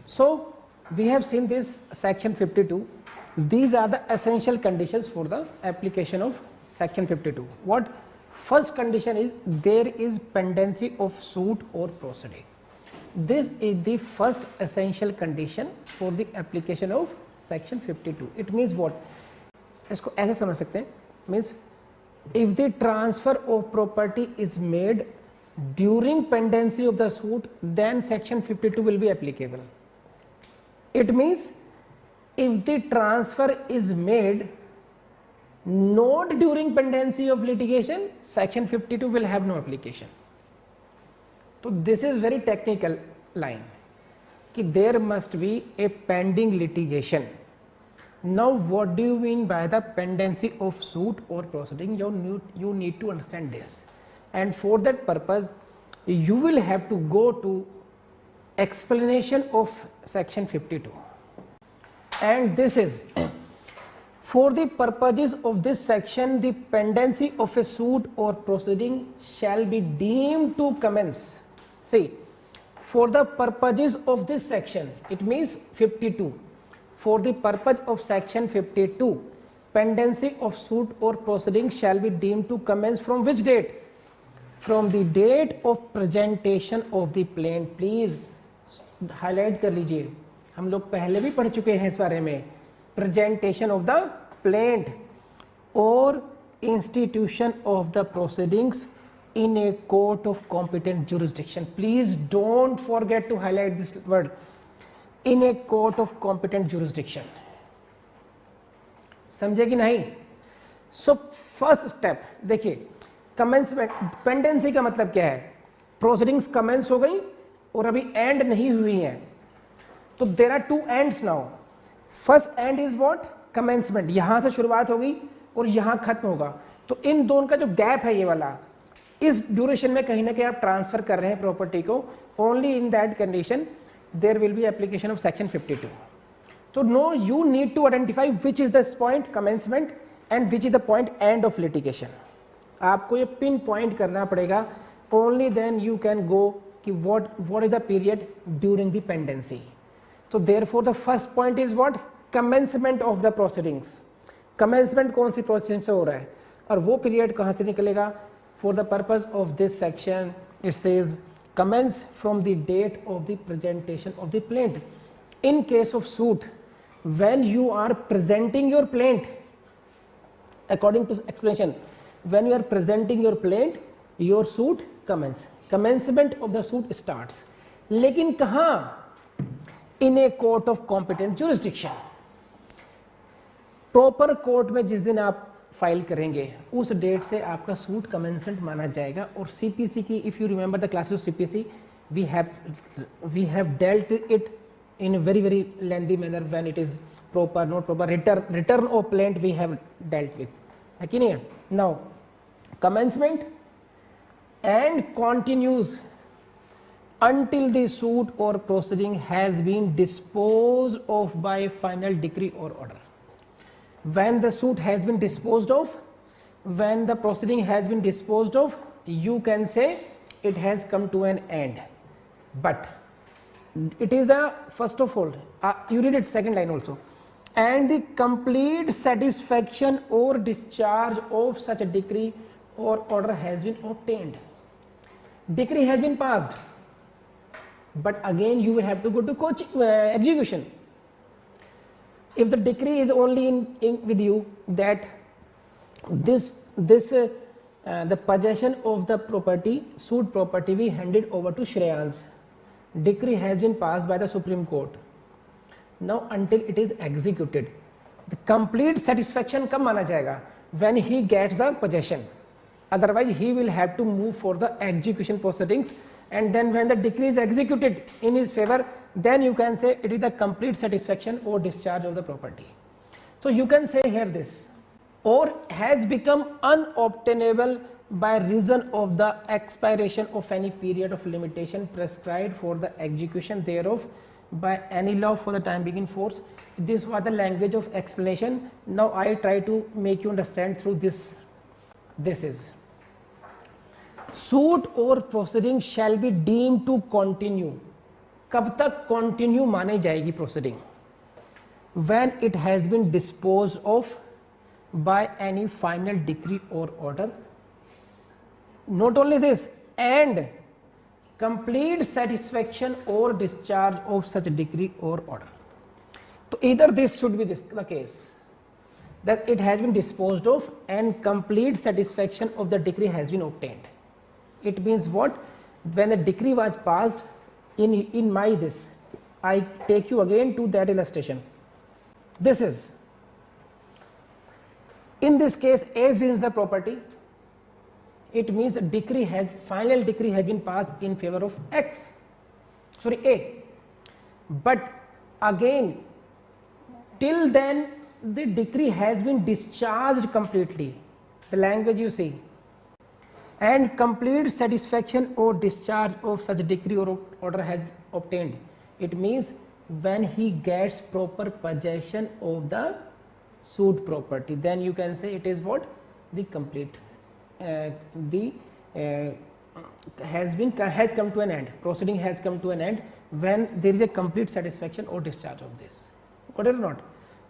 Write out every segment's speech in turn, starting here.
So we have seen this section 52. These are the essential conditions for the application of section 52. What first condition is, there is pendency of suit or proceeding. This is the first essential condition for the application of section 52. It means what? इसको ऐसे समझ सकते हैं, means if the transfer of property is made during pendency of the suit, then section 52 will be applicable. It means if the transfer is made not during pendency of litigation, section 52 will have no application. So this is very technical line कि there must be a pending litigation. Now what do you mean by the pendency of suit or proceeding? You need to understand this, and for that purpose you will have to go to explanation of section 52, and this is for the purposes of this section, the pendency of a suit or proceeding shall be deemed to commence. See, for the purposes of this section, it means 52. For the purpose of section 52, pendency of suit or proceeding shall be deemed to commence from which date? From the date of presentation of the plaint. Please highlight कर लीजिए, हम लोग पहले भी पढ़ चुके हैं इस बारे में. Presentation of the plaint or institution of the proceedings in a court of competent jurisdiction. Please don't forget to highlight this word, in a court of competent jurisdiction. समझे कि नहीं? So first step देखिए, commencement, pendency का मतलब क्या है? Proceedings commence हो गई और अभी end नहीं हुई हैं. तो there are two ends now. First end is what? Commencement. यहाँ से शुरुआत होगी और यहाँ खत्म होगा. तो इन दोनों का जो गैप है ये वाला, इस ड्यूरेशन में कहीं ना कहीं आप ट्रांसफर कर रहे हैं प्रॉपर्टी को. Only in that condition there will be application of section 52. तो no, you need to identify which is the point commencement and which is the point end of litigation. आपको ये पिन पॉइंट करना पड़ेगा. Only then you can go कि what is the period during the pendency. तो therefore the first point is what? Commencement of the proceedings. Commencement कौन सी proceeding से हो रहा है और वो पीरियड कहाँ से निकलेगा? For the purpose of this section, it says commence from the date of the presentation of the plaint. In case of suit, when you are presenting your plaint, according to explanation, when you are presenting your plaint, your suit commence. Commencement of the suit starts. लेकिन कहाँ? In a court of competent jurisdiction. Proper court में जिस दिन आप file करेंगे उस date से आपका सूट कमेंसमेंट माना जाएगा. और सीपीसी की, if you remember the classes of CPC, we have dealt it in very very lengthy manner when it is proper not proper. Return of plaint we have dealt with, है कि नहीं? Now commencement and continues until the suit or proceeding has been disposed of by final decree or order. When the suit has been disposed of, when the proceeding has been disposed of, you can say it has come to an end. But it is the first of all, you read it second line also, and the complete satisfaction or discharge of such a decree or order has been obtained. Decree has been passed, but again you will have to go to execution. If the decree is only in with you that the possession of the property, suit property, we handed over to Shreyans. Decree has been passed by the Supreme Court. Now until it is executed, the complete satisfaction कब माना जाएगा? When he gets the possession. Otherwise he will have to move for the execution proceedings, and then when the decree is executed in his favor, then you can say it is the complete satisfaction or discharge of the property. So you can say here this, or has become unobtainable by reason of the expiration of any period of limitation prescribed for the execution thereof by any law for the time being in force. This was the language of explanation. Now I try to make you understand through this. This is suit or proceeding shall be deemed to continue. कब तक continue मानी जाएगी proceeding? When it has been disposed of by any final decree और order, not only this, and complete satisfaction or discharge of such decree or order. So either this should be the case, that it has been disposed of and complete satisfaction of the decree has been obtained. It means what? When the decree was passed, in my this, I take you again to that illustration. This is, in this case, A wins the property. It means final decree has been passed in favor of A. But again, till then the decree has been discharged completely. The language you see. And complete satisfaction or discharge of such decree or order has obtained. It means when he gets proper possession of the suit property, then you can say it is what? The complete. Has come to an end, proceeding has come to an end when there is a complete satisfaction or discharge of this. Got it or not?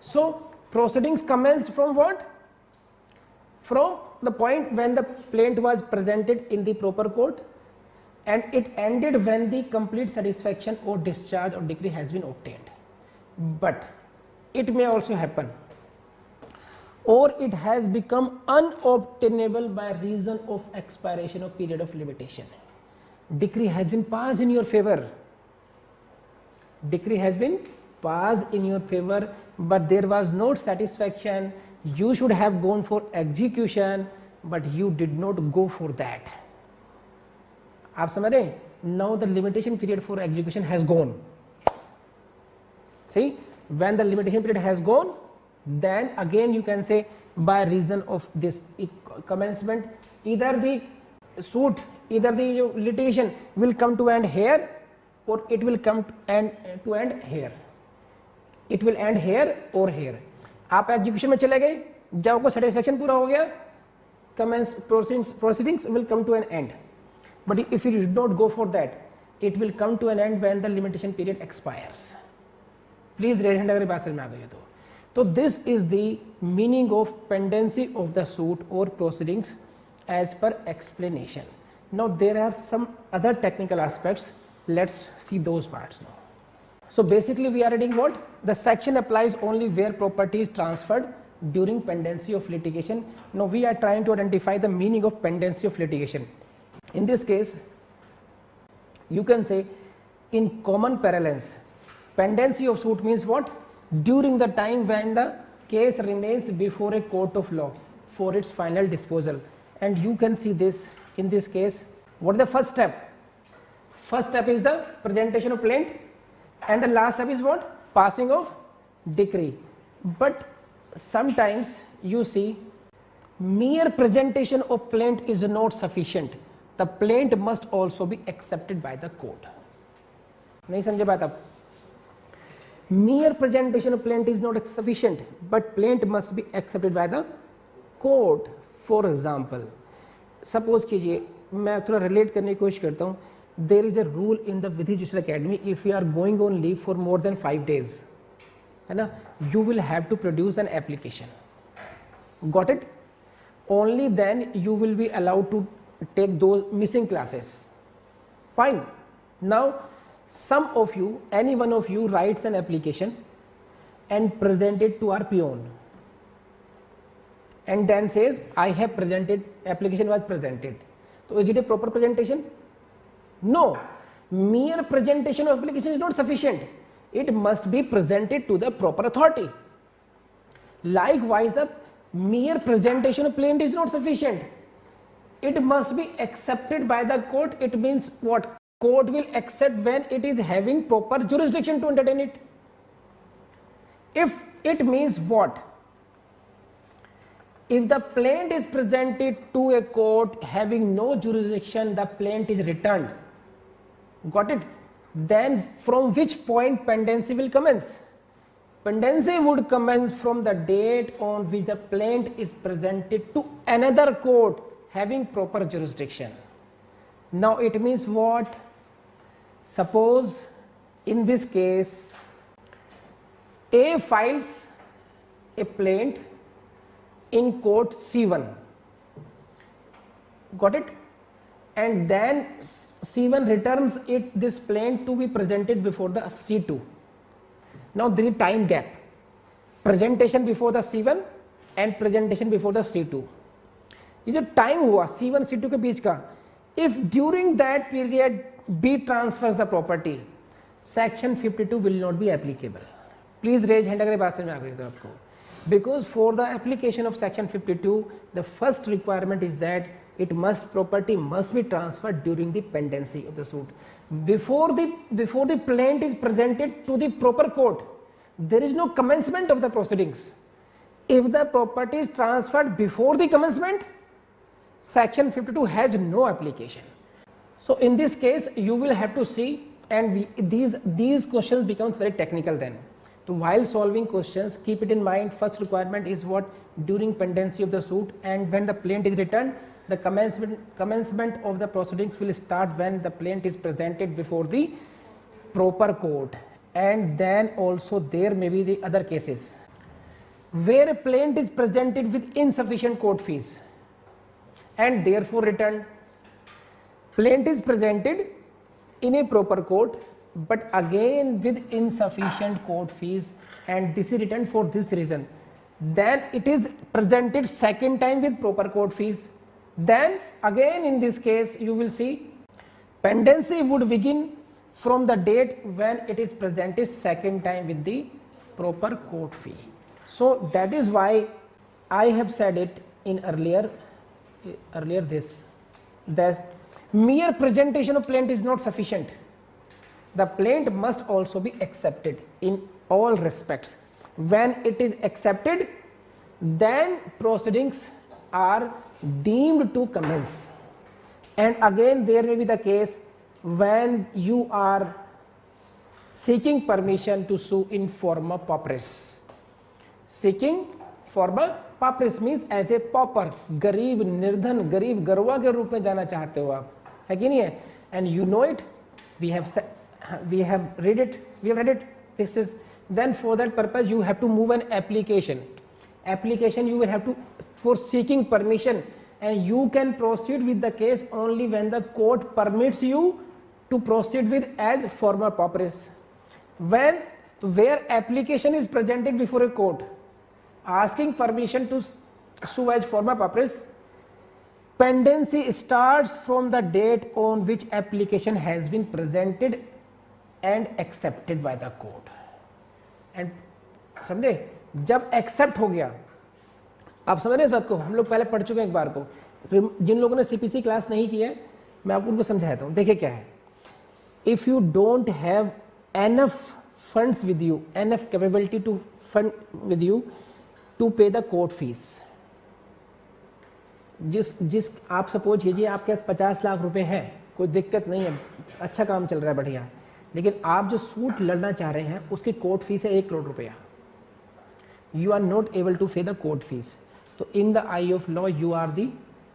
So proceedings commenced from what? From the point when the plaint was presented in the proper court, and it ended when the complete satisfaction or discharge or decree has been obtained. But it may also happen, or it has become unobtainable by reason of expiration of period of limitation. Decree has been passed in your favor. Decree has been passed in your favor, but there was no satisfaction. You should have gone for execution, but you did not go for that. आप समझ रहे हैं? Now the limitation period for execution has gone. See, when the limitation period has gone, then again you can say by reason of this commencement, either the suit, either the litigation will come to end here, or it will come to end here. It will end here or here. आप execution में चले गए, जब आपको satisfaction पूरा हो गया, commence proceedings will come to an end. But if you did not go for that, it will come to an end when the limitation period expires. Please raise hand अगर ये बात समझ में आ गई है तो. So this is the meaning of pendency of the suit or proceedings as per explanation. Now there are some other technical aspects. Let's see those parts now. So basically we are reading what? The section applies only where property is transferred during pendency of litigation. Now we are trying to identify the meaning of pendency of litigation. In this case, you can say in common parlance, pendency of suit means what? During the time when the case remains before a court of law for its final disposal. And you can see this in this case. What is the first step? First step is the presentation of plaint, and the last step is what? Passing of decree. But sometimes you see mere presentation of plaint is not sufficient. The plaint must also be accepted by the court. नहीं समझे बात आप? Mere presentation of plaint is not sufficient, but plaint must be accepted by the court. For example, suppose कीजिए, मैं थोड़ा relate करने की कोशिश करता हूँ. There is a rule in the Vidhi Judicial Academy, if you are going on leave for more than 5 days, है ना, you will have to produce an application. Got it? Only then you will be allowed to take those missing classes. Fine. Now some of you, any one of you writes an application and present it to our peon, and then says I have presented, application was presented. So is it a proper presentation? No. Mere presentation of application is not sufficient. It must be presented to the proper authority. Likewise, the mere presentation of plaint is not sufficient. It must be accepted by the court. It means what? Court will accept when it is having proper jurisdiction to entertain it. If it means what? If the plaint is presented to a court having no jurisdiction, the plaint is returned. Got it? Then from which point pendency will commence? Pendency would commence from the date on which the plaint is presented to another court having proper jurisdiction. Now it means what? Suppose In this case, A files a plaint in court C1. Got it? And then C1 returns this plaint to be presented before the C2. Now there is time gap. Presentation before the C1 and presentation before the C2. ये जो time हुआ C1 C2 के बीच का, if during that period B transfers the property, section 52 will not be applicable. Please raise hand अगर ये बात समझ में आ गई तो आपको. Because for the application of section 52, the first requirement is that property must be transferred during the pendency of the suit. Before the plaint is presented to the proper court, there is no commencement of the proceedings. If the property is transferred before the commencement, section 52 has no application. So in this case you will have to see, and these questions becomes very technical then. So while solving questions, keep it in mind, first requirement is what? During pendency of the suit, and when the plaint is returned, the commencement of the proceedings will start when the plaint is presented before the proper court. And then also there may be the other cases where a plaint is presented with insufficient court fees and therefore returned. Plaint is presented in a proper court but again with insufficient court fees, and this is returned for this reason. Then it is presented second time with proper court fees. Then again in this case you will see pendency would begin from the date when it is presented second time with the proper court fee. So that is why I have said it in earlier this, that mere presentation of plaint is not sufficient. The plaint must also be accepted in all respects. When it is accepted, then proceedings are deemed to commence. And again there may be the case when you are seeking permission to sue in forma pauperis. Seeking forma pauperis means as a pauper, गरीब निर्धन, गरीब गरवा के रूप में जाना चाहते हो आप, है कि नहीं है? And you know it, we have read it. This is, then for that purpose you have to move an application you will have to for seeking permission, and you can proceed with the case only when the court permits you to proceed with as forma pauperis. Where application is presented before a court asking permission to sue as forma pauperis, pendency starts from the date on which application has been presented and accepted by the court. And समझे, जब accept हो गया, आप समझ रहे हैं इस बात को, हम लोग पहले पढ़ चुके हैं एक बार को, जिन लोगों ने सीपीसी क्लास नहीं की है मैं आपको उनको समझाता हूँ. देखिए क्या है, if you don't have enough funds with you, enough capability to fund with you to pay the court fees, जिस आप सपोज कीजिए आपके 50 लाख रुपए हैं, कोई दिक्कत नहीं है, अच्छा काम चल रहा है बढ़िया, लेकिन आप जो सूट लड़ना चाह रहे हैं उसकी कोर्ट फीस है 1 करोड़ रुपया. You are not able to pay the court fees. So in the eye of law you are the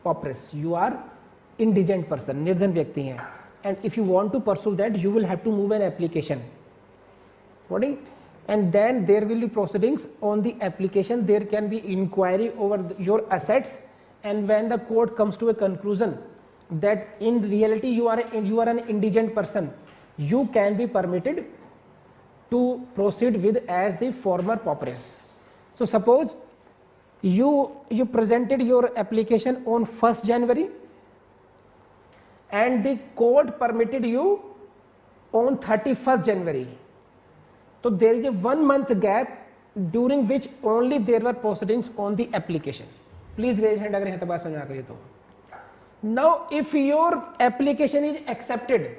pauperis, you are indigent person, निर्धन व्यक्ति हैं. And if you want to pursue that, you will have to move an application. And then there will be proceedings on the application. There can be inquiry over your assets, and when the court comes to a conclusion that in reality you are an indigent person, you can be permitted to proceed with as the former pauperis. So suppose you presented your application on 1st January and the court permitted you on 31st January. So there is a 1 month gap during which only there were proceedings on the application. Please raise hand अगर यहाँ तक बात समझ आ गई तो. Now if your application is accepted,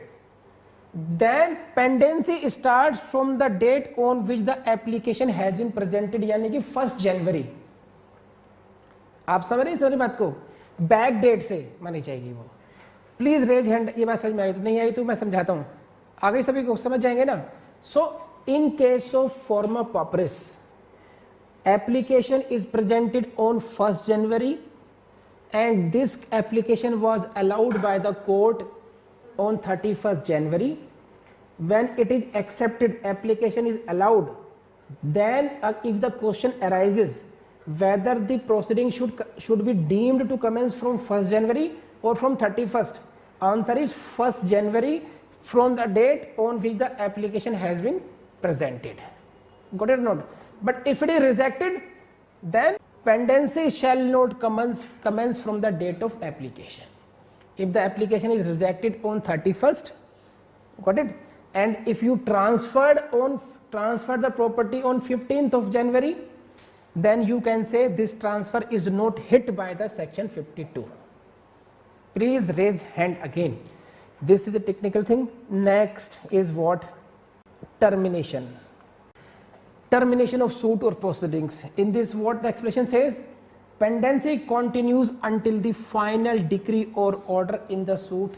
then pendency starts from the date on which the application has been presented, यानी कि 1st January. आप समझ रहे हैं सारी बात को, बैक डेट से मानी जाएगी वो. प्लीज रेज हैंड, ये बात समझ में आई तो, नहीं आई तो मैं समझाता हूँ, आगे सभी को समझ जाएंगे ना. सो इन केस ऑफ फॉर्मा pauperis, application is presented on 1st January and this application was allowed by the court on 31st January. when it is accepted, application is allowed, then if the question arises whether the proceeding should be deemed to commence from 1st January or from 31st, answer is 1st January from the date on which the application has been presented. Got it or not? But if it is rejected, then pendency shall not commence from the date of application. If the application is rejected on 31st, got it, and if you transfer the property on 15th of January, then you can say this transfer is not hit by the section 52. Please raise hand again. This is a technical thing. Next is what? Termination. Termination of suit or proceedings. In this, what the expression says? Pendency continues until the final decree or order in the suit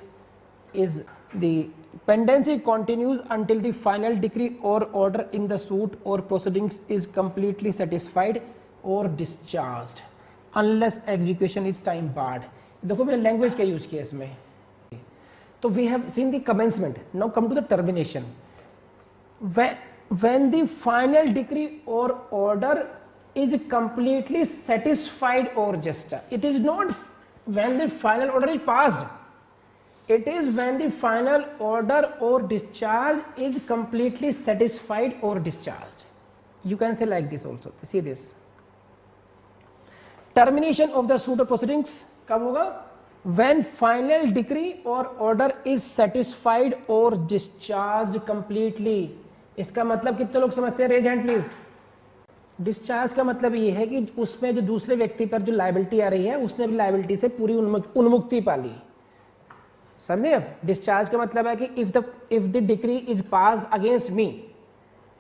is the pendency continues until the final decree or order in the suit or proceedings is completely satisfied or discharged unless execution is time barred. देखो मैंने language का use किया इसमें. तो we have seen the commencement. Now come to the termination. When the final decree or order is completely satisfied or just, it is not when the final order is passed, it is when the final order or discharge is completely satisfied or discharged. You can say like this also. See this. Termination of the suit or proceedings कब होगा? When final decree or order is satisfied or discharged completely. इसका मतलब कितने लोग समझते हैं? Raise hand please. Discharge का मतलब ये है कि उसमें जो दूसरे व्यक्ति पर जो लायबिलिटी आ रही है उसने भी लायबिलिटी से पूरी उन्मुक्ति पा ली. समझे? डिस्चार्ज का मतलब है कि if the decree is passed against me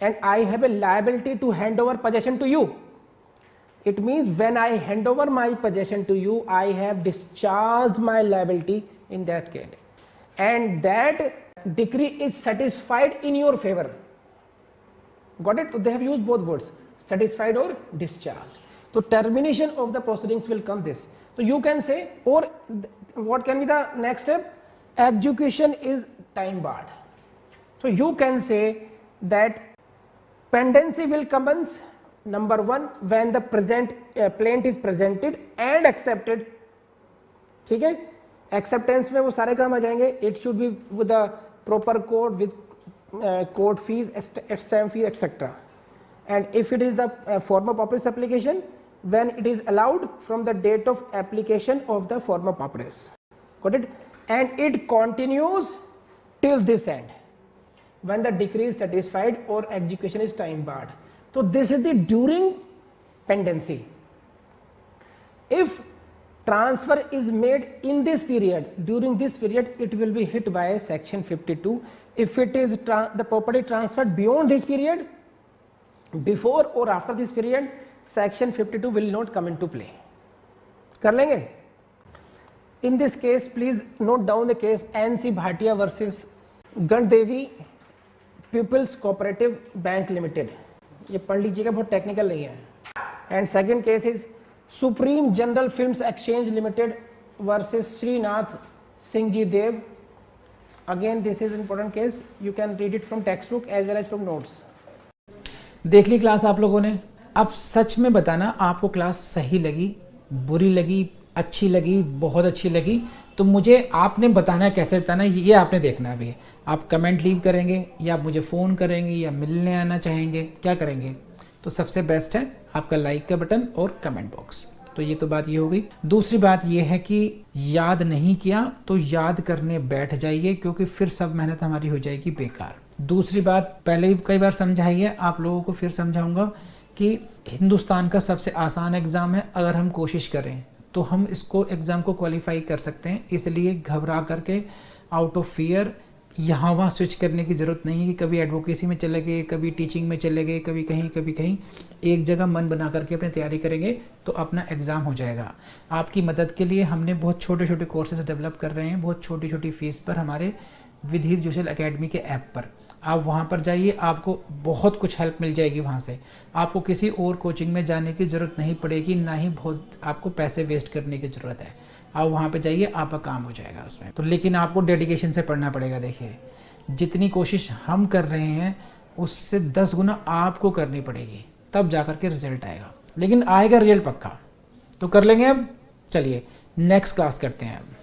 and I have a liability to hand over possession to you, it means when I hand over my possession to you, I have discharged my liability in that case, and that decree is satisfied in your favor. Got it? So they have used both words, satisfied or discharged. So termination of the proceedings will come this. So you can say, or what can be the next step? Execution is time barred. So you can say that pendency will commence, number one, when the plaint is presented and accepted. ठीक है? Acceptance में वो सारे काम आ जाएंगे. It should be with the proper code, with court fees, stamp fee, etc. And if it is the forma pauperis application, when it is allowed from the date of application of the forma pauperis. Got it? And it continues till this end, when the decree is satisfied or execution is time barred. So this is the during pendency. If transfer is made in this period, during this period, it will be hit by section 52. If it is the property transferred beyond this period, before or after this period, section 52 will not come into play. कर लेंगे? In this case, please note down the case NC Bhatia versus Gandevi Pupils Cooperative Bank Limited. ये पढ़ लीजिएगा, बहुत technical नहीं है. And second case is Supreme General Films Exchange Limited versus Shrinath Singh ji Deo. Again this is important case. You can read it from text book as well as from notes. देख ली class आप लोगों ने. अब सच में बताना आपको क्लास सही लगी, बुरी लगी, अच्छी लगी, बहुत अच्छी लगी. तो मुझे आपने बताना है, कैसे बताना है ये आपने देखना भी है. आप कमेंट लीव करेंगे या आप मुझे फ़ोन करेंगे या मिलने आना चाहेंगे, क्या करेंगे? तो सबसे बेस्ट है आपका लाइक का बटन और कमेंट बॉक्स. तो ये तो बात ये हो गई. दूसरी बात ये है कि याद नहीं किया तो याद करने बैठ जाइए, क्योंकि फिर सब मेहनत हमारी हो जाएगी बेकार. दूसरी बात पहले ही कई बार समझाई है, आप लोगों को फिर समझाऊंगा कि हिंदुस्तान का सबसे आसान एग्ज़ाम है. अगर हम कोशिश करें तो हम इसको एग्ज़ाम को क्वालिफाई कर सकते हैं. इसलिए घबरा करके आउट ऑफ फियर यहाँ वहाँ स्विच करने की ज़रूरत नहीं है कि कभी एडवोकेसी में चले गए, कभी टीचिंग में चले गए, कभी कहीं. एक जगह मन बना करके अपनी तैयारी करेंगे तो अपना एग्ज़ाम हो जाएगा. आपकी मदद के लिए हमने बहुत छोटे छोटे कोर्सेज डेवलप कर रहे हैं, बहुत छोटी छोटी फीस पर, हमारे विधि जोशल एकेडमी के ऐप पर. आप वहाँ पर जाइए, आपको बहुत कुछ हेल्प मिल जाएगी वहाँ से. आपको किसी और कोचिंग में जाने की ज़रूरत नहीं पड़ेगी, ना ही बहुत आपको पैसे वेस्ट करने की ज़रूरत है. आप वहाँ पे जाइए, आपका काम हो जाएगा उसमें. तो लेकिन आपको डेडिकेशन से पढ़ना पड़ेगा. देखिए जितनी कोशिश हम कर रहे हैं उससे 10 गुना आपको करनी पड़ेगी, तब जाकर के रिजल्ट आएगा, लेकिन आएगा रिजल्ट पक्का। तो कर लेंगे अब। चलिए नेक्स्ट क्लास करते हैं अब।